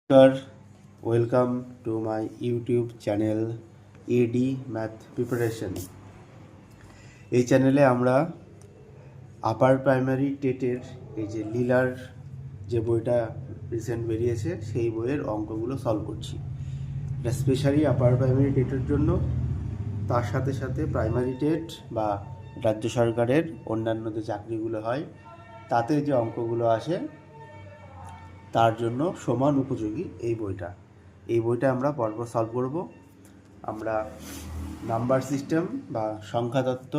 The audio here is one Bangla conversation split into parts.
Sir, welcome to my YouTube channel AD Math Preparation. এই চ্যানেলে আমরা আপার প্রাইমারি টেটের এই যে লীলার যে বইটা রিসেন্ট বেরিয়েছে সেই বইয়ের অঙ্কগুলো সলভ করছি। এটা স্পেশালি আপার প্রাইমারি টেটের জন্য, তার সাথে সাথে প্রাইমারি টেট বা রাজ্য সরকারের অন্যান্য যে চাকরিগুলো হয় তাতে যে অঙ্কগুলো আসে তার জন্য সমান উপযোগী এই বইটা আমরা পরপর সলভ করব। আমরা নাম্বার সিস্টেম বা সংখ্যাতত্ত্ব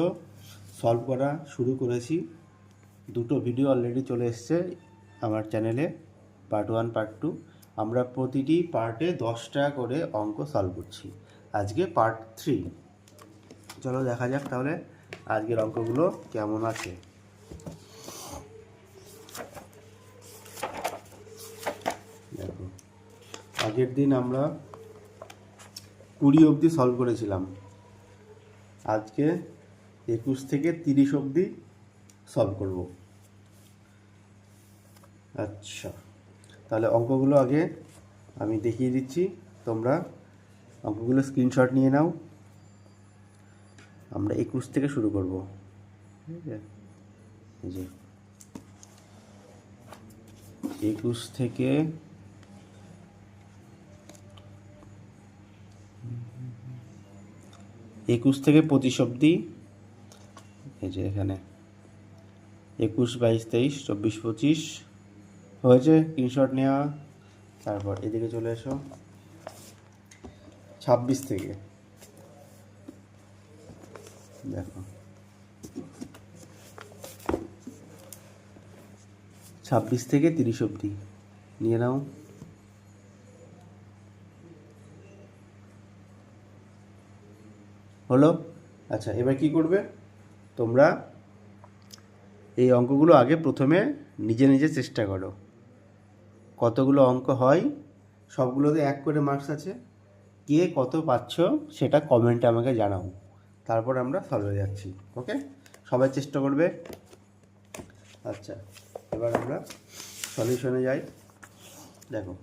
সলভ করা শুরু করেছি। দুটো ভিডিও অলরেডি চলে এসছে আমার চ্যানেলে, পার্ট 1 পার্ট 2। আমরা প্রতিটি পার্টে 10টা করে অঙ্ক সলভ করছি। আজকে পার্ট 3। চলো দেখা যাক তাহলে আজকের অঙ্কগুলো কেমন আছে। দেখো, আগের দিন আমরা 20 অবধি সলভ করেছিলাম, আজকে 21 থেকে 30 অবধি সলভ করব। আচ্ছা, তাহলে অঙ্কগুলো আগে আমি দেখিয়ে দিচ্ছি, তোমরা অঙ্কগুলো স্ক্রিনশট নিয়ে নাও। আমরা 21 থেকে শুরু করব। ঠিক আছে, এই যে 21 থেকে একুশ থেকে 25 অবধি, এই যে এখানে 21, 22, 23, 24, 25 হয়েছে স্ক্রিনশট নেওয়া। তারপর এদিকে চলে এসো 26 থেকে, দেখো 26 থেকে 30 অবধি নিয়ে নাও। হলো? আচ্ছা, এবার কি করবে তোমরা? এই অঙ্কগুলো আগে প্রথমে নিজে নিজে চেষ্টা করো। কতগুলো অঙ্ক হয় সবগুলোতে 1 করে মার্কস আছে, কে কত পাচ্ছ সেটা কমেন্টে আমাকে জানাও, তারপর আমরা সলভে যাচ্ছি। ওকে, সবাই চেষ্টা করবে। আচ্ছা, এবার আমরা সলিউশনে যাই। দেখো,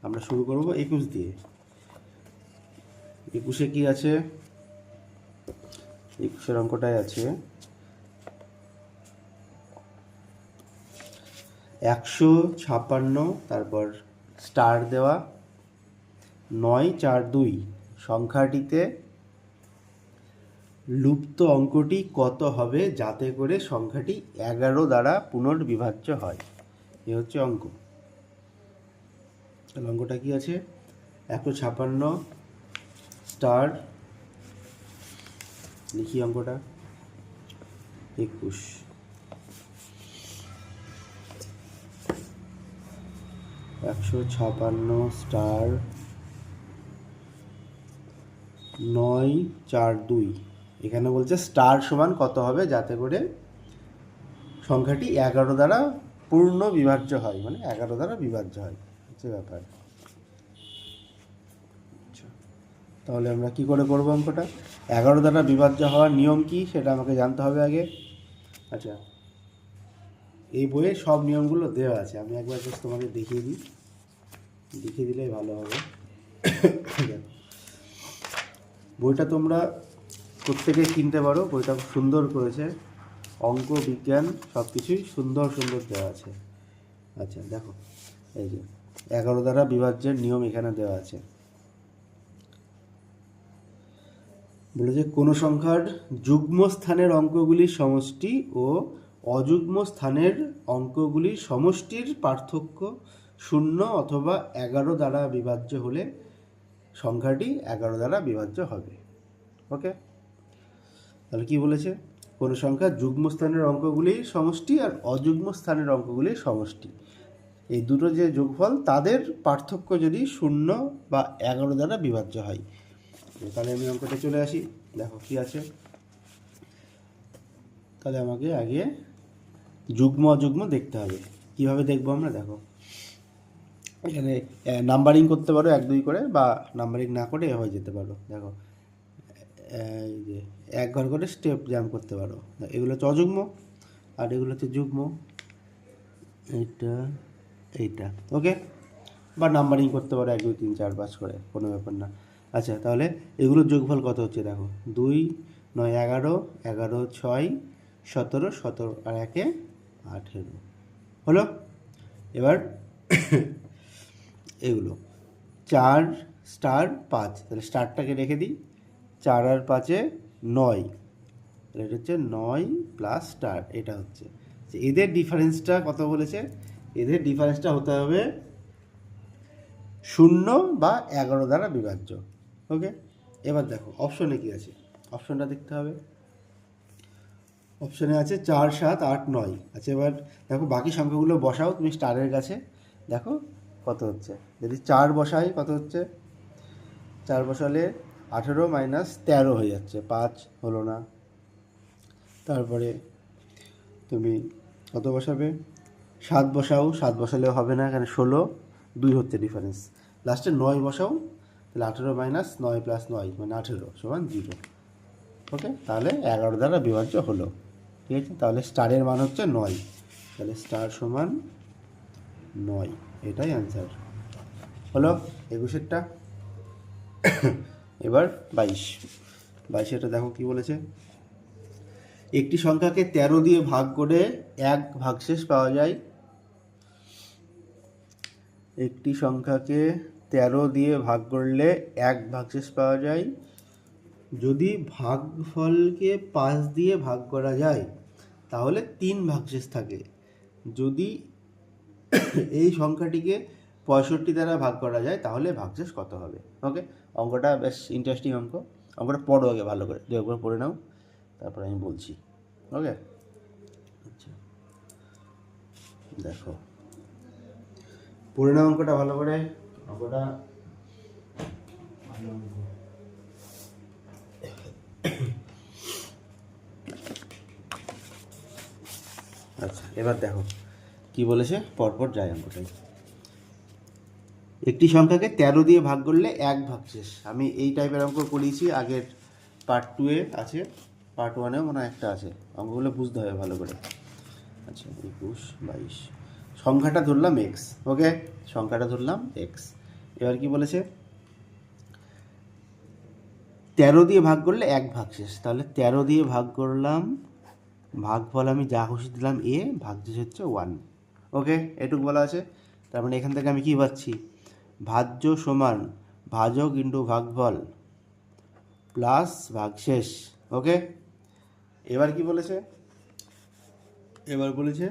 আমরা শুরু করব 21 দিয়ে। 21-এ কি আছে? 21-এর অঙ্কটাই আছে 156, তারপর স্টার দেওয়া 9, 4, 2 সংখ্যাটিতে লুপ্ত অঙ্কটি কত হবে যাতে করে সংখ্যাটি 11 দ্বারা পুনর্বিভাজ্য হয়। এ হচ্ছে অঙ্ক। তাহলে অঙ্কটা কি আছে? 156 স্টার, লিখি অঙ্কটা 21, 156 স্টার 9, 4, 2। এখানে বলছে স্টার সমান কত হবে যাতে করে সংখ্যাটি 11 দ্বারা পূর্ণ বিভাজ্য হয়, মানে 11 দ্বারা বিভাজ্য হয়, হচ্ছে ব্যাপার। আচ্ছা, তাহলে আমরা কি করে করবো অঙ্কটা? 11 দ্বারা বিভাজ্য হওয়ার নিয়ম কি সেটা আমাকে জানতে হবে আগে। আচ্ছা, এই বইয়ে সব নিয়মগুলো দেওয়া আছে, আমি একবার জাস্ট তোমাদের দেখিয়ে দিলেই ভালো হবে। বইটা তোমরা প্রত্যেকেই কিনতে পারো, বইটা খুব সুন্দর করেছে, অঙ্ক বিজ্ঞান সব কিছুই সুন্দর সুন্দর দেওয়া আছে। আচ্ছা দেখো, এই যে 11 দ্বারা বিভাজ্যের নিয়ম এখানে দেওয়া আছে। বলে যে কোনো সংখ্যার যুগ্ম স্থানের অঙ্কগুলির সমষ্টি ও অযুগ্ম স্থানের অঙ্কগুলির সমষ্টির পার্থক্য 0 অথবা 11 দ্বারা বিভাজ্য হলে সংখ্যাটি 11 দ্বারা বিভাজ্য হবে। ওকে, তাহলে কি বলেছে? কোনো সংখ্যা যুগ্ম স্থানের অঙ্কগুলির সমষ্টি আর অযুগ্ম স্থানের অঙ্কগুলির সমষ্টি, এই দুটো যে যোগফল তাদের পার্থক্য যদি 0 বা 11 দ্বারা বিভাজ্য হয়। তাহলে আমি অঙ্কটা চলে আসি। দেখো কি আছে, তাহলে আমাকে আগে যুগ্ম অযুগ্ম দেখতে হবে। কিভাবে দেখবো আমরা? দেখো, এখানে নাম্বারিং করতে পারো 1, 2 করে, বা নাম্বারিং না করে হয়ে যেতে পারো। দেখো, এই যে 1 ঘর করে স্টেপ জাম্প করতে পারো। এগুলো হচ্ছে অযুগ্ম আর এগুলো হচ্ছে যুগ্ম, এইটা। ওকে, বা নাম্বারিং করতে পারো 1 2 3 4 5 করে, কোনো ব্যাপার না। আচ্ছা, তাহলে এগুলোর যোগফল কত হচ্ছে দেখো, 2 9 11 11 6 17 17 আর 1 18 হলো। এবার এগুলো 4 স্টার 5, তাহলে স্টারটাকে রেখে দিই, 4 আর 5 9, তাহলে এটা হচ্ছে 9 প্লাস স্টার। এটা হচ্ছে যে এদের ডিফারেন্সটা কত বলেছে, এদের ডিফারেন্সটা হতে হবে 0 বা 11 দ্বারা বিভাজ্য। ওকে, এবার দেখো অপশনে কী আছে, অপশনটা দেখতে হবে। অপশনে আছে 4 7 8 9। আচ্ছা, এবার দেখো বাকি সংখ্যাগুলো বসাও তুমি স্টারের কাছে, দেখো কত হচ্ছে। যদি 4 বসাই কত হচ্ছে, 4 বসালে 18 মাইনাস 13 হয়ে যাচ্ছে, 5 হলো না। তারপরে তুমি কত বসাবে, 7 বসাও, 7 বসালেও হবে না, এখানে 16 2 হচ্ছে ডিফারেন্স। লাস্টে 9 বসাও, তাহলে 18 মাইনাস 9 প্লাস 9 মানে 18 সমান 0। ওকে, তাহলে 11 দ্বারা বিভাজ্য হলো। ঠিক আছে, তাহলে স্টারের মান হচ্ছে 9, তাহলে স্টার সমান 9, এটাই অ্যান্সার হলো 21-এরটা। এবার 22-এটা দেখো কি বলেছে, একটি সংখ্যাকে 13 দিয়ে ভাগ করে 1 ভাগশেষ পাওয়া যায়। একটি সংখ্যাকে 13 দিয়ে ভাগ করলে 1 ভাগশেষ পাওয়া যায়। যদি ভাগফলকে 5 দিয়ে ভাগ করা যায় তাহলে 3 ভাগশেষ থাকে। যদি এই সংখ্যাটিকে 65 দ্বারা ভাগ করা যায় তাহলে ভাগশেষ কত হবে। ওকে, অঙ্কটা বেশ ইন্টারেস্টিং অঙ্ক। অঙ্কটা পড়ো আগে ভালো করে, 2 একবার পড়ে নাও, তারপর আমি বলছি। ওকে, আচ্ছা দেখো পড়ে নাও অঙ্কটা ভালো করে, অঙ্কটা ভালো অঙ্ক। আচ্ছা, এবার দেখো কি বলেছে, পরপর যায় অঙ্কটাই। একটি সংখ্যাকে 13 দিয়ে ভাগ করলে 1 ভাগশেষ। আমি এই টাইপের অঙ্ক করিয়েছি আগের পার্ট 2-এ আছে, পার্ট 1-এও মনে হয় একটা আছে, অঙ্কগুলো বুঝতে হবে ভালো করে। আচ্ছা 21 22, সংখ্যাটা ধরলাম এক্স। ওকে, সংখ্যাটা ধরলাম এক্স। এবার কি বলেছে, 13 দিয়ে ভাগ করলে 1 ভাগশেষ, তাহলে 13 দিয়ে ভাগ করলাম, ভাগফল আমি যা খুশি দিলাম এ, ভাগশেষ হচ্ছে 1। ওকে, এটুকু বলা আছে। তার মানে এখান থেকে আমি কি পাচ্ছি, ভাজ্য সমান ভাজক ইন্টু ভাগফল প্লাস ভাগশেষ। ওকে, এবার কি বলেছে, এবার বলেছে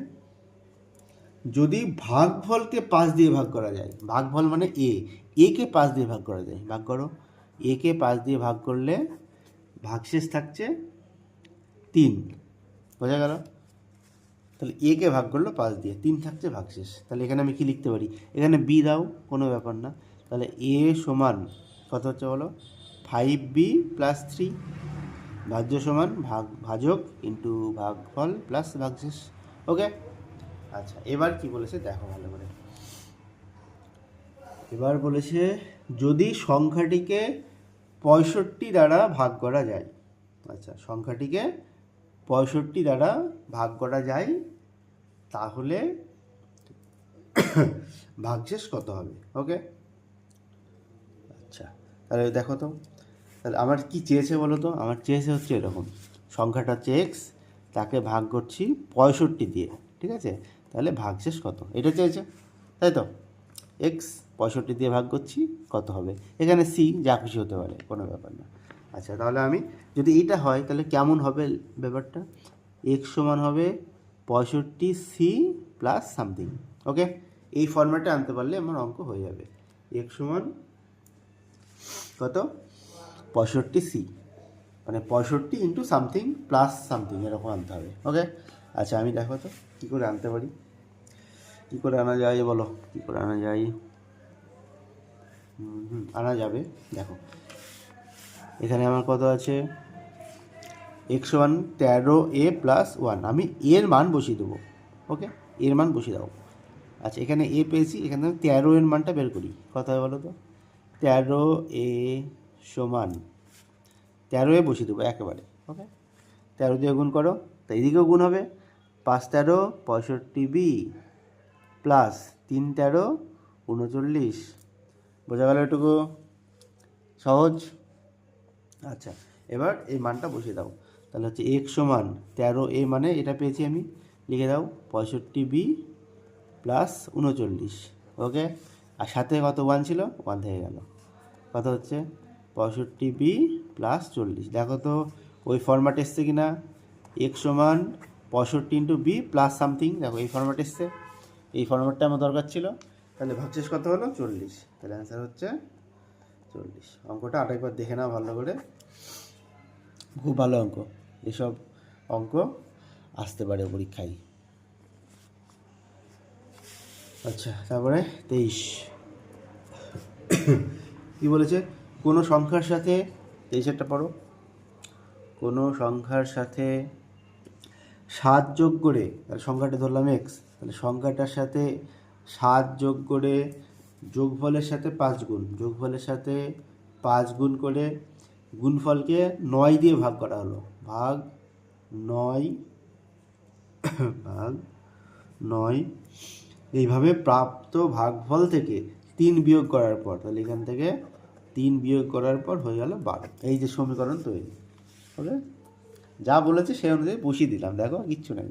যদি ভাগফলকে 5 দিয়ে ভাগ করা যায়, ভাগফল মানে একে 5 দিয়ে ভাগ করা যায়, ভাগ করো, একে 5 দিয়ে ভাগ করলে ভাগশেষ থাকছে 3, বোঝা গেল। তাহলে একে ভাগ করলো 5 দিয়ে, 3 থাকছে ভাগশেষ। তাহলে এখানে আমি কি লিখতে পারি, এখানে বি দাও, কোনো ব্যাপার না। তাহলে এ সমান কত হচ্ছে বলো, 5b প্লাস 3, ভাজ্য সমান ভাজক ইন্টু ভাগফল প্লাস ভাগশেষ। ওকে, আচ্ছা এবার কি বলেছে দেখো ভালো করে, এবার বলেছে যদি সংখ্যাটিকে 65 দ্বারা ভাগ করা যায়। আচ্ছা, সংখ্যাটিকে 65 দ্বারা ভাগ করা যায় তাহলে ভাগশেষ কত হবে। ওকে, আচ্ছা তাহলে দেখো তো, তাহলে আমার কি চেয়েছে বলো তো, আমার চেয়েছে হচ্ছে এরকম, সংখ্যাটা হচ্ছে এক্স, তাকে ভাগ করছি 65 দিয়ে, ঠিক আছে, তাহলে ভাগশেষ কত, এটা চেয়েছে, তাই তো। এক্স 65 দিয়ে ভাগ করছি, কত হবে, এখানে সি যা খুশি হতে পারে, কোনো ব্যাপার না। আচ্ছা, তাহলে আমি যদি এটা হয় তাহলে কেমন হবে ব্যাপারটা, এক্স সমান হবে 65c প্লাস সামথিং। ওকে, এই ফর্ম্যাটে আনতে পারলে আমার অঙ্ক হয়ে যাবে, এক্স সমান কত 65c, মানে 65 ইন্টু সামথিং প্লাস সামথিং, এরকম আনতে হবে। ওকে, আচ্ছা আমি দেখো তো কী করে আনতে পারি, কী করে আনা যায় বলো, কী করে আনা যায়, আনা যাবে। দেখো এখানে আমার কত আছে, এক্স ওয়ান 13a প্লাস 1, আমি এর মান বসিয়ে দেবো। ওকে, এর মান বসিয়ে দাও। আচ্ছা, এখানে এ পেয়েছি, এখানে 13 এর মানটা বের করি, কত হয় বলো তো, 13a সমান 13 বসিয়ে দেবো একেবারে। ওকে, 13 দিয়ে গুণ করো, তো এইদিকেও গুণ হবে, 5 13 65b প্লাস 3 13 39, বোঝা গেল এটুকু? সহজ। আচ্ছা, এবার এই মানটা বসিয়ে দাও। তাহলে হচ্ছে x সমান 13a, মানে এটা পেয়েছি আমি, লিখে দাও 65b প্লাস 39। ওকে, আর সাথে কত 1 ছিল, 1 থেকে গেল, কত হচ্ছে 65b প্লাস 40। দেখো তো ওই ফরম্যাট এসছে কি না, x সমান 65 ইন্টু বি প্লাস সামথিং, দেখো এই ফরম্যাট এসছে, এই ফরম্যাটটা আমার দরকার ছিল। তাহলে ভাগশেষ কত হলো 40, তাহলে অ্যান্সার হচ্ছে 40। অঙ্কটা আরেকবার দেখে নাও ভালো করে, খুব ভালো অঙ্ক, এসব অঙ্ক আসতে পারে পরীক্ষায়। আচ্ছা, তারপরে 23 কি বলেছে, কোনো সংখ্যার সাথে, 23-এরটা পড়ো, কোনো সংখ্যার সাথে 7 যোগ করে, তাহলে সংখ্যাটা ধরলাম এক্স, তাহলে সংখ্যাটার সাথে 7 যোগ করে যোগফলের সাথে 5 গুণ, যোগফলের সাথে 5 গুণ করে গুণফলকে 9 দিয়ে ভাগ করা হলো, ভাগ 9 ভাগ 9, এইভাবে প্রাপ্ত ভাগফল থেকে 3 বিয়োগ করার পর, তাহলে এখান থেকে 3 বিয়োগ করার পর হয়ে গেল 12। এই যে সমীকরণ তৈরি। ওকে, যা বলেছে সেই অনুযায়ী বসিয়ে দিলাম, দেখো কিচ্ছু নাই,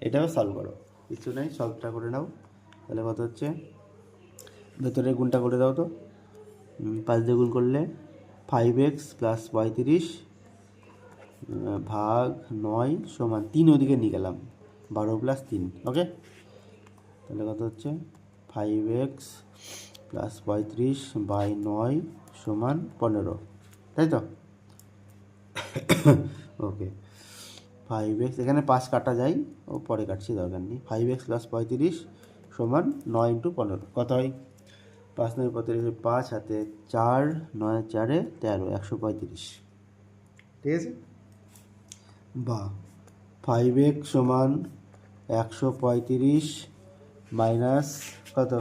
এটাও সলভ করো, কিচ্ছু নাই, সলভটা করে নাও। তাহলে কত হচ্ছে, ভেতরের গুণটা করে দাও তো, 5 দিয়ে গুণ করলে 5x প্লাস 35 ভাগ 9 সমান 3, ওদিকে নিয়ে গেলাম 12 প্লাস 3। ওকে, তাহলে কত হচ্ছে 5x প্লাস 35 বাই 9 সমান 15, তাই তো? ওকে, 5x, এখানে 5 কাটা যায়, ও পরে কাটছি, দরকার নেই। 5x প্লাস 35 সমান 9 ইন্টু 15, কত হয়, 5 9 35, 5 হাতে 4, 9 4 13, 135, ঠিক আছে? বা 5x সমান 135 মাইনাস কত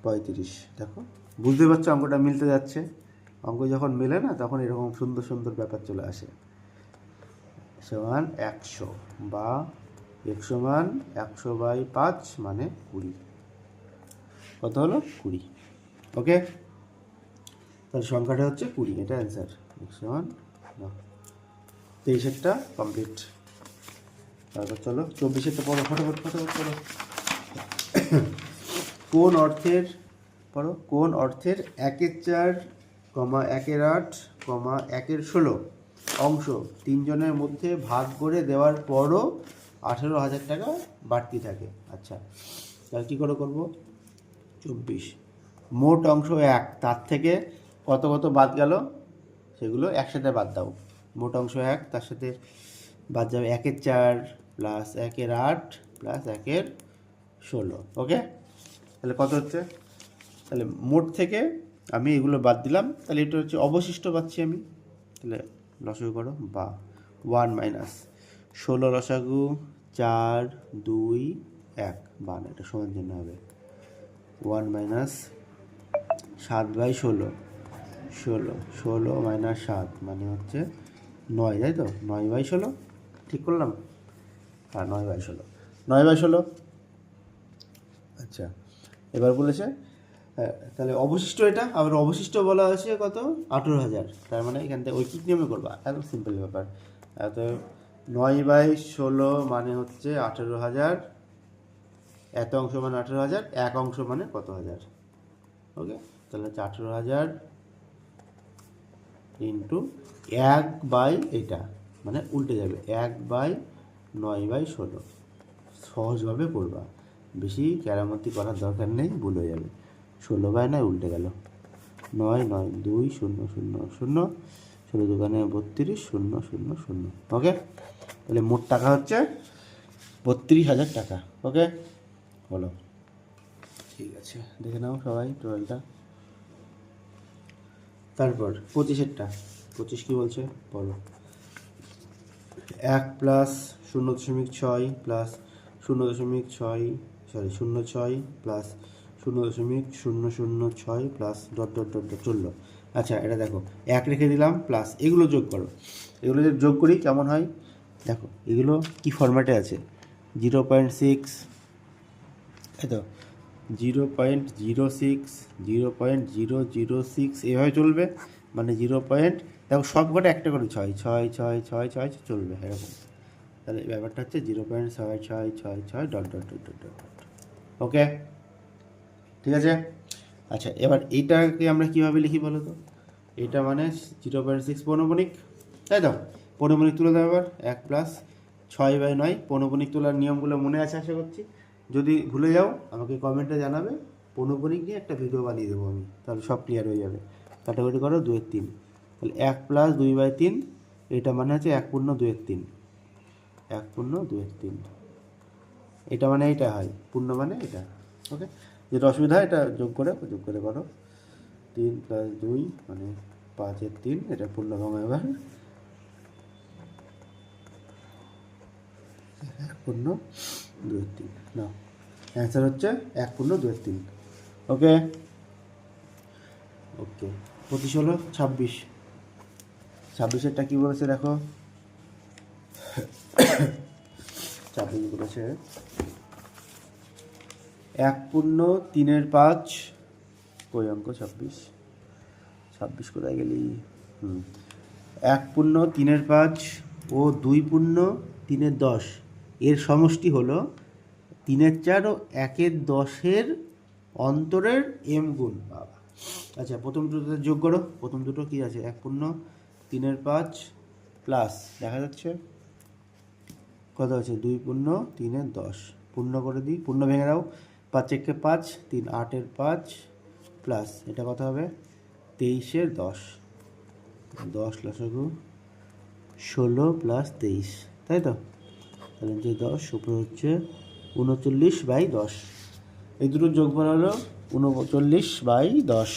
35। দেখো, বুঝতে পারছো অঙ্কটা মিলতে যাচ্ছে, অঙ্ক যখন মেলে না তখন এরকম সুন্দর সুন্দর ব্যাপার চলে আসে। সমান 100, বা x সমান 100/5 মানে 20, কত হলো 20। ওকে, তাহলে সংখ্যাটা হচ্ছে 20, এটা অ্যান্সার। x সমান 23-এরটা কমপ্লিট। তারপর চলো 24-এরটা পড়ো, ফটাফট ফটাফট পড়ো। কোন অর্থের, পড়ো, কোন অর্থের 1/4, 1/8, 1/16 অংশ 3 জনের মধ্যে ভাগ করে দেওয়ার পরও 18,000 টাকা বাড়তি থাকে। আচ্ছা, তাহলে কী করে করবো, 24 মোট অংশ 1, তার থেকে কত কত বাদ গেল সেগুলো একসাথে বাদ দাও। মোট অংশ 1, তার সাথে বাদ যাবে 1/4 প্লাস 1/8 প্লাস 1/16। ওকে, তাহলে কত হচ্ছে, তাহলে মোট থেকে আমি এগুলো বাদ দিলাম, তাহলে এটা হচ্ছে অবশিষ্ট পাচ্ছি আমি। তাহলে লসাগু করো, বা 1 মাইনাস 16 লসাগু 4 2 1, বা না, এটা সমান চিহ্ন হবে, 1 মাইনাস 7/16, 16 মাইনাস 7 মানে হচ্ছে 9, তাই তো? 9/16 ঠিক করলাম, হ্যাঁ 9/16, 9/16। আচ্ছা, এবার বলেছে তাহলে অবশিষ্ট, এটা আবার অবশিষ্ট বলা হয়েছে কত, 18,000, তার মানে এখান থেকে ঐকিক নিয়মে করবা, একদম সিম্পল ব্যাপার। তো 9/16 মানে হচ্ছে 18,000, এত অংশ মানে 18,000, এক অংশ মানে কত হাজার। ওকে, তাহলে হচ্ছে 18,000 ইন্টু 1/, এটা মানে উল্টে যাবে 1/9/16, সহজভাবে করবা, বেশি কেরামতি করার দরকার নেই, ভুল হয়ে যাবে। 16/9 উল্টে গেল, 9 9 2 0 0 0, 16 দোকানে 32 0 0 0। ওকে, তাহলে মোট টাকা হচ্ছে 32,000 টাকা। ওকে, বলো, ঠিক আছে, দেখে নাও সবাই টোটালটা। তারপর 25-এরটা, 25 কী বলছে বলো, 1 plus 0.6 plus 0.6, sorry 0.6 plus 0.006 plus dot dot dot dot চললো। আচ্ছা, এটা দেখো 1 রেখে দিলাম, প্লাস এগুলো যোগ করো, এগুলো যদি যোগ করি কেমন হয়, দেখো এগুলো কি ফরম্যাটে আছে, 0.6, তাই তো, 0.06, 0.006 এভাবে চলবে, মানে দেখো সব কটা একটা করে 6 চলবে এরকম। তাহলে ব্যাপারটা হচ্ছে 0.6666 dot dot dot dot dot. Okay, ঠিক আছে। আচ্ছা, এবার এইটাকে আমরা কীভাবে লিখি বলো তো? এটা মানে 0.6 পৌনঃপুনিক, তাই তো? পৌনঃপুনিক তুলে দেবো এবার 1+6/9। পৌনঃপুনিক তোলার নিয়মগুলো মনে আছে আশা করছি। যদি ভুলে যাও আমাকে কমেন্টে জানাবে, পৌনঃপুনিক নিয়ে একটা ভিডিও বানিয়ে দেবো আমি, তাহলে সব ক্লিয়ার হয়ে যাবে। কাটাকুটি করো 2/3, তাহলে 1+2/3, এটা মানে হচ্ছে 1/2/3, 1/2/3, এটা মানে এইটা হয় পূর্ণ মানে এটা। ওকে, যেটা অসুবিধা হয় এটা যোগ করে করো। 3+2 মানে 5/3, এটা পূর্ণভঙ্গ। এবার 1/2/3 না, অ্যান্সার হচ্ছে 1/2/3। ওকে ওকে, 25 হলো 26। 26এরটা কী বলেছে দেখো, 26 বলেছে 1/3/5। কই অঙ্ক 26 কোথায় গেলি? 1/3/5 ও 2/3/10 এর সমষ্টি হলো 3/4 ও 1/10 অন্তরের m গুণ। বাবা, আচ্ছা প্রথম দুটো যোগ করো। প্রথম দুটো কী আছে? 1/3/5 প্লাস দেখা যাচ্ছে কত আছে? 2/3/10 পূর্ণ করে দিই, পূর্ণ ভেঙে দাও। 5 × 5 3, 8/5 প্লাস এটা কত হবে? 23/10, 10 লসাগু 16 + 23, তাই তো? তাহলে যে 10 উপরে হচ্ছে 39/10, এই দুটো যোগফল হলো 39/10।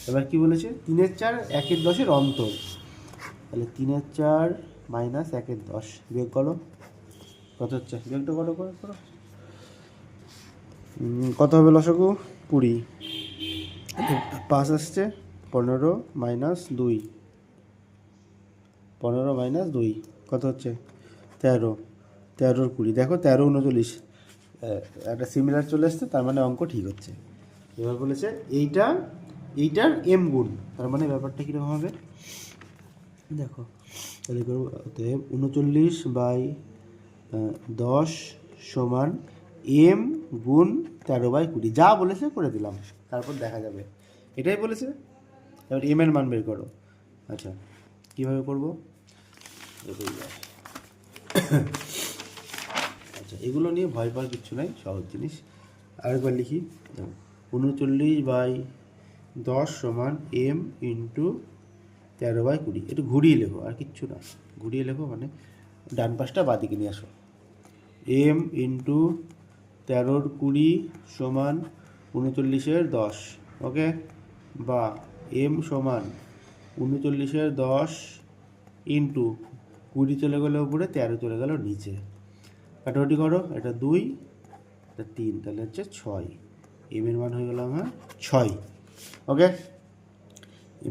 এবার কি বলেছে? 3/4 1/10 অন্তর, তাহলে 3/4 - 1/10 বিয়োগ করো, কত হচ্ছে? বিয়োগটা করো। কত হবে লসাগু? 20। 5 আসছে, 15 - 2, 15 - 2 কত হচ্ছে? 13। 13 × 20 দেখো 13 39, একটা সিমিলার চলে এসছে, তার মানে অঙ্ক ঠিক হচ্ছে। এবার বলেছে এইটার m গুণ, তার মানে ব্যাপারটা কীরকম হবে দেখো। তাহলে করবো 39/10 সমান m গুণ 13/20, যা বলেছে করে দিলাম, তারপর দেখা যাবে। এটাই বলেছে, এবার m এর মান বের করো। আচ্ছা, কীভাবে করবো? আচ্ছা, এগুলো নিয়ে ভয় পাওয়ার কিচ্ছু নাই, সহজ জিনিস। আরেকবার লিখি, 39/10 সমান m × 13/20। একটু ঘুরিয়ে লেখো, আর কিচ্ছু না, ঘুরিয়ে লেখো, মানে ডান পাশটা বাঁদিকে নিয়ে আসো। m × 13/20 সমান 39/10, ওকে, বা m সমান 39/10 ইন্টু 20 চলে গেলো উপরে, 13 চলে গেল নিচে। কাটাকুটি করো, এটা 2, এটা 3, তাহলে হচ্ছে 6। m এর মান হয়ে গেল আমার 6। ওকে,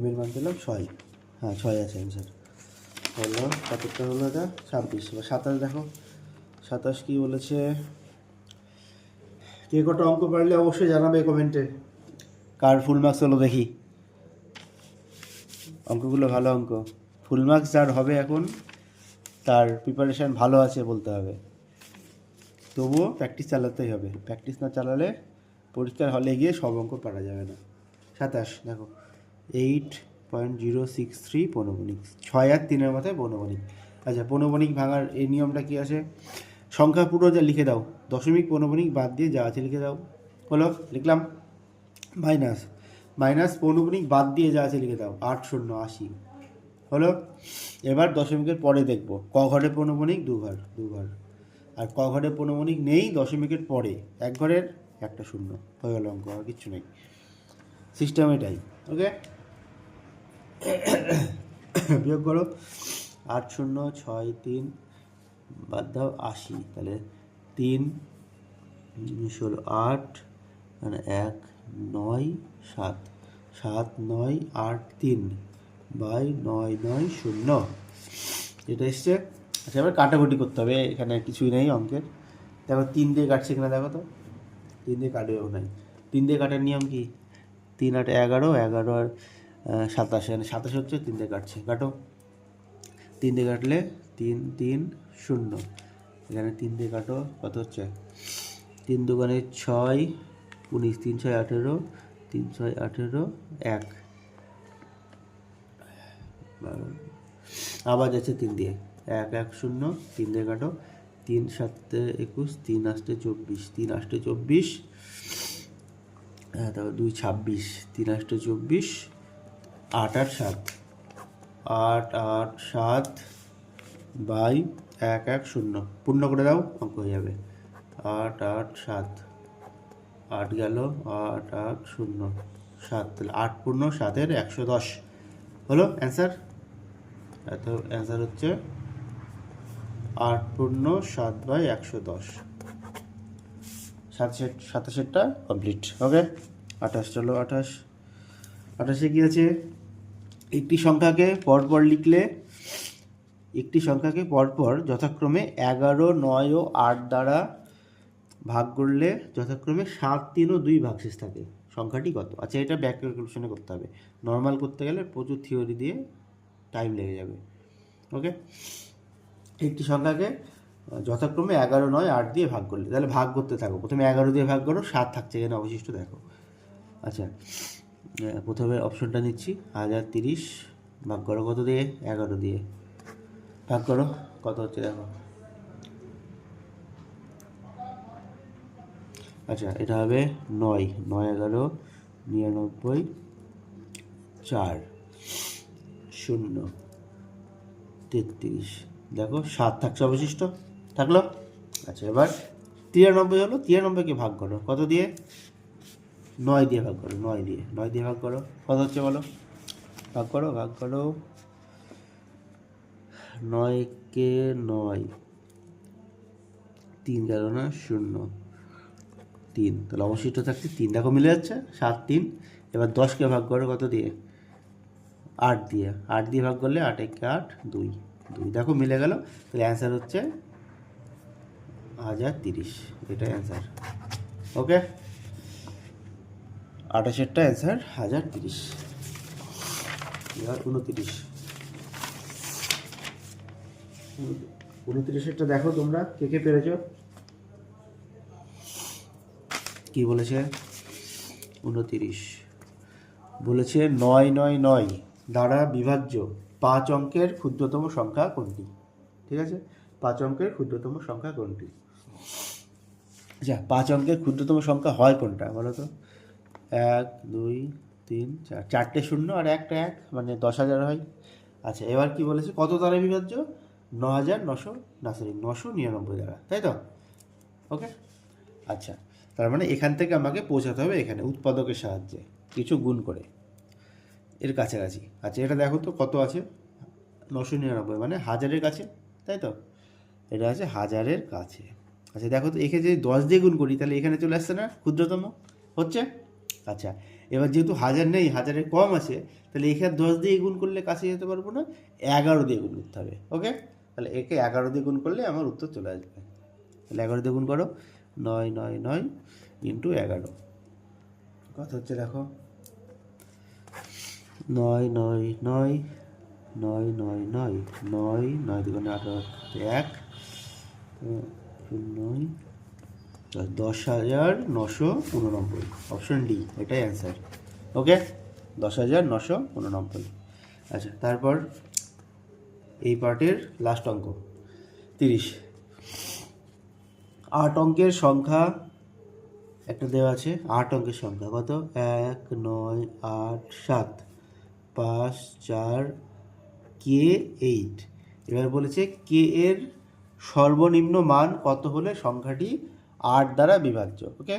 m এর মান পেলাম 6। হ্যাঁ, 6 আছে অ্যান্সার। হলো কতটা হলো? এটা 26। বা 27 দেখো, 27 কী বলেছে? কে কটা অঙ্ক পারলে অবশ্যই জানাবে কমেন্টে। কার ফুল মার্কস হলো দেখি, অঙ্কগুলো ভালো অঙ্ক। ফুল মার্কস যার হবে এখন, তার প্রিপারেশান ভালো আছে বলতে হবে। তবুও প্র্যাকটিস চালাতেই হবে, প্র্যাকটিস না চালালে পরীক্ষার হলে গিয়ে সব অঙ্ক পারা যাবে না। 27 দেখো, 8.063 পৌনঃপুনিক, 6 আর 3-এর মাথায় পৌনঃপুনিক। আচ্ছা, পৌনঃপুনিক ভাঙার এই নিয়মটা কী আছে? সংখ্যা পুরো যা লিখে দাও, দশমিক পৌনঃপুনিক বাদ দিয়ে যা আছে লিখে দাও। হলো, লিখলাম। মাইনাস পৌনঃপুনিক বাদ দিয়ে যা আছে লিখে দাও, 8 0 80। হলো, এবার দশমিকের পরে দেখব ক ঘরে পৌনঃপুনিক, 2 ঘর, আর ক ঘরে পৌনঃপুনিক নেই দশমিকের পরে, 1 ঘরের একটা শূন্য, হয়ে গেল অঙ্ক, আর কিচ্ছু নেই, সিস্টেম এটাই। ওকে, বিয়োগ করো, 8 0 6 3 বাদ দাও 80, তাহলে 3 হলো 8, মানে 1 9 7, 7 9 8 3/9 9 0, এটা এসছে। আচ্ছা, এবার কাটাকুটি করতে হবে, এখানে কিছুই নেই অঙ্কের। দেখো 3 দিয়ে কাটছে কিনা দেখো তো, 3 দিয়ে কাটবেও নাই, তিন দিয়ে কাটার নিয়ম কি? 3 8 11, 11 আর 27, মানে 27 হচ্ছে 3 দিয়ে কাটছে, কাটো। 3 দিয়ে কাটলে 3 3 0, এখানে 3 দিয়ে কাটো, কত হচ্ছে? 3 দুগুণে 6, 19, 3 6 18, 3 6 18, 1, আবার যাচ্ছে 3 দিয়ে, 1 1 0, 3 দিয়ে কাটো, 3 7 21, 3 8 24, 3 8 24, তারপর 2 26, 3 8 24, 8 8 7, 8 8 7 বাই 1 1 0, পূর্ণ করে দাও, অঙ্ক হয়ে যাবে। 8 8 7, 8 গেল, 8 8 0 7, তাহলে 8 পূর্ণ 7-এর 110 হলো অ্যান্সার। এত অ্যান্সার হচ্ছে 8 পূর্ণ 7/110। 27টা কমপ্লিট। ওকে, 28, চলো 28 কি আছে? একটি সংখ্যাকে পরপর লিখলে, একটি সংখ্যাকে পরপর যথাক্রমে 11, 9 ও 8 দ্বারা ভাগ করলে যথাক্রমে 7, 3 ও 2 ভাগশেষ থাকে, সংখ্যাটি কত? আচ্ছা, এটা ব্যাক ক্যালকুলেশনে করতে হবে, নর্মাল করতে গেলে প্রচুর থিওরি দিয়ে টাইম লেগে যাবে। ওকে, একটি সংখ্যাকে যথাক্রমে 11, 9, 8 দিয়ে ভাগ করলে, তাহলে ভাগ করতে থাকো। প্রথমে 11 দিয়ে ভাগ করো, 7 থাকছে এখানে অবশিষ্ট, দেখো। আচ্ছা, প্রথমে অপশনটা নিচ্ছি, 1030 ভাগ করো কত দিয়ে? 11 দিয়ে ভাগ করো, কত হচ্ছে দেখো। আচ্ছা, এটা হবে 9 9 11 99 4 0 33, দেখো 7 থাকছে অবশিষ্ট, থাকলো। আচ্ছা, এবার 93 হলো, 93কে ভাগ করো কত দিয়ে? 9 দিয়ে ভাগ করো, 9 দিয়ে ভাগ করো, কত হচ্ছে বলো? ভাগ করো 9কে 9, 3 গেল না, 0 3, তাহলে অবশিষ্ট থাকছে 3, দেখো মিলে যাচ্ছে 7 3। এবার 10কে ভাগ করো কত দিয়ে? 8 দিয়ে, 8 দিয়ে ভাগ করলে 8 1 8 2 2, দেখো মিলে গেল। তাহলে অ্যান্সার হচ্ছে 1030, এটাই অ্যান্সার। ওকে, 28টা অ্যান্সার 1030। এবার 29টা দেখো তোমরা কে কে পেরেছ। কি বলেছে? 29 বলেছে 9 9 9 দ্বারা বিভাজ্য 5 অঙ্কের ক্ষুদ্রতম সংখ্যা কোনটি? ঠিক আছে, 5 অঙ্কের ক্ষুদ্রতম সংখ্যা কোনটি? আচ্ছা, 5 অঙ্কের ক্ষুদ্রতম সংখ্যা হয় কোনটা বলো তো? 1 2 3 4, 4টে 0 আর একটা 1, মানে 10,000 হয়। আচ্ছা, এবার কি বলেছে? কত দ্বারা বিভাজ্য? 999 দ্বারা, তাই তো? ওকে, আচ্ছা, তার মানে এখান থেকে আমাকে পৌঁছাতে হবে এখানে উৎপাদকের সাহায্যে কিছু গুণ করে এর কাছাকাছি। আচ্ছা, এটা দেখো তো কত আছে? 999, মানে 1000-এর কাছে, তাই তো? এটা আছে 1000-এর কাছে। আচ্ছা, দেখো তো, একে যদি 10 দিয়ে গুণ করি তাহলে এখানে চলে আসছে না ক্ষুদ্রতম হচ্ছে। আচ্ছা, এবার যেহেতু 1000 নেই, 1000-এর কম আছে, তাহলে এখানে 10 দিয়ে গুণ করলে কাছে যেতে পারবো না, 11 দিয়ে গুণ করতে হবে। ওকে, তাহলে একে 11 দিয়ে গুণ করলে আমার উত্তর চলে আসবে। তাহলে 11 দিয়ে গুণ করো, 9 9 9 ইন্টু 11, কত হচ্ছে দেখো? 9 9 9 9 9 9 9 9 দুগুণে 18, 1 9, 10,989, অপশন ডি, এটাই অ্যান্সার। ওকে, 10,989। আচ্ছা, তারপর এই পার্টের লাস্ট অঙ্ক 30। 8 অঙ্কের সংখ্যা একটা দেওয়া আছে, 8 অঙ্কের সংখ্যা কত? 1 9 8 7 5 4 কে 8। এবার বলেছে কে এর সর্বনিম্ন মান কত হলে সংখ্যাটি 8 দ্বারা বিভাজ্য। ওকে,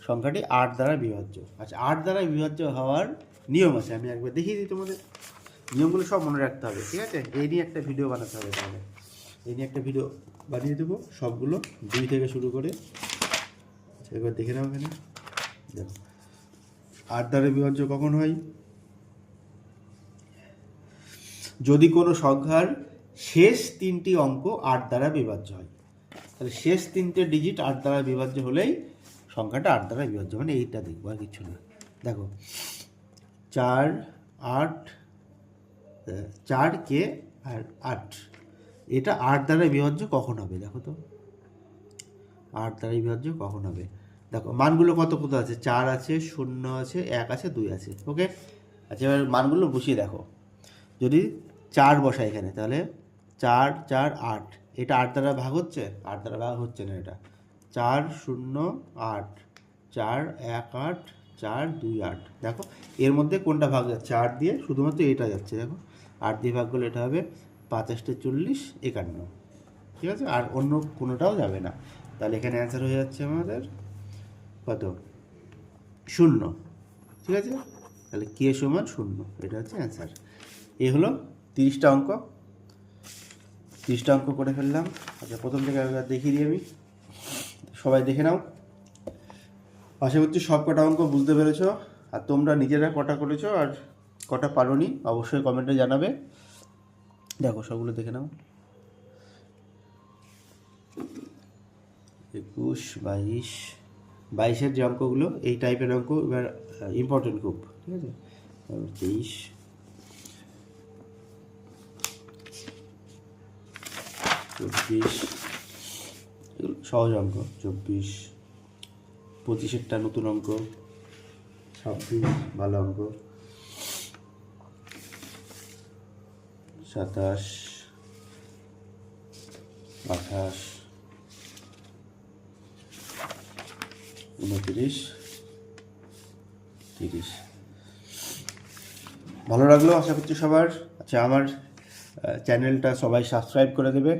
সংখ্যাটি 8 দ্বারা বিভাজ্য। আচ্ছা, 8 দ্বারা বিভাজ্য হওয়ার নিয়ম আছে, আমি একবার দেখিয়ে দিই তোমাদের। নিয়মগুলো সব মনে রাখতে হবে, ঠিক আছে? এই নিয়ে একটা ভিডিও বানাতে হবে, তাহলে এই নিয়ে একটা ভিডিও বানিয়ে দেবো, সবগুলো 2 থেকে শুরু করে। আচ্ছা, এবার দেখে নাও এখানে, দেখো 8 দ্বারা বিভাজ্য কখন হয়? যদি কোনো সংখ্যার শেষ 3টি অঙ্ক 8 দ্বারা বিভাজ্য হয়। তাহলে শেষ 3টে ডিজিট 8 দ্বারা বিভাজ্য হলেই সংখ্যাটা 8 দ্বারা বিভাজ্য, মানে এইটা দেখবো আর কিছু না। দেখো 4 8 4 কে আর 8, এটা 8 দ্বারা বিভাজ্য কখন হবে দেখো তো, 8 দ্বারা বিভাজ্য কখন হবে। দেখো মানগুলো কত কত আছে, 4 আছে, 0 আছে, 1 আছে, 2 আছে। ওকে, আচ্ছা এবার মানগুলো বসিয়ে দেখো। যদি 4 বসাই এখানে, তাহলে 4 4 8, এটা 8 দ্বারা ভাগ হচ্ছে, 8 দ্বারা ভাগ হচ্ছে না। এটা 4 0 8, 4 1 8, 4 2 8। দেখো এর মধ্যে কোনটা ভাগ যাচ্ছে, 8 দিয়ে, শুধুমাত্র এটা যাচ্ছে। দেখো 8 দিয়ে ভাগ করলে এটা হবে 5 8 40 51, ঠিক আছে, আর অন্য কোনোটাও যাবে না। তাহলে এখানে অ্যান্সার হয়ে যাচ্ছে আমাদের কত, 0, ঠিক আছে। তাহলে কে সমান 0, এটা হচ্ছে অ্যান্সার। এই হলো 30টা অঙ্ক, 30টা অঙ্ক করে ফেললাম। আচ্ছা প্রথম থেকে দেখিয়ে দিই আমি, সবাই দেখে নাও। আশা করছি সব কটা অঙ্ক বুঝতে পেরেছ, আর তোমরা নিজেরা কটা করেছো আর কটা পারোনি অবশ্যই কমেন্টে জানাবে। দেখো সবগুলো দেখে নাও, 21 22, 22-এর যে অঙ্কগুলো এই টাইপের অঙ্ক এবার ইম্পর্টেন্ট খুব, ঠিক আছে। 23 24, এগুলো সহজ অঙ্ক। 24 25-এরটা নতুন অঙ্ক, 26 ভালো অঙ্ক, 27 28 29 30। ভালো লাগলো আশা করছি সবার। আচ্ছা আমার চ্যানেলটা সবাই সাবস্ক্রাইব করে দেবে,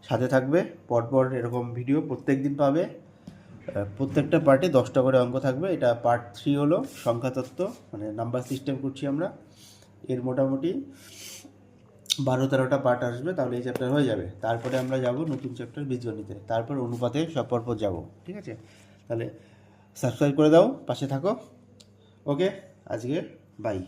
সাথে থাকবে, পরপর এরকম ভিডিও প্রত্যেক দিন পাবে। প্রত্যেকটা পার্টে 10টা করে অঙ্ক থাকবে। এটা পার্ট 3 হলো সংখ্যাতত্ত্ব, মানে নাম্বার সিস্টেম করছি আমরা। এর মোটামুটি 12-13টা পার্ট আসবে, তাহলে এই চ্যাপ্টার হয়ে যাবে। তারপরে আমরা যাব নতুন চ্যাপ্টার বীজগণিতে, তারপর অনুপাতে সব পরপর যাব, ঠিক আছে। তাহলে সাবস্ক্রাইব করে দাও, পাশে থাকো। ওকে, আজকে বাই।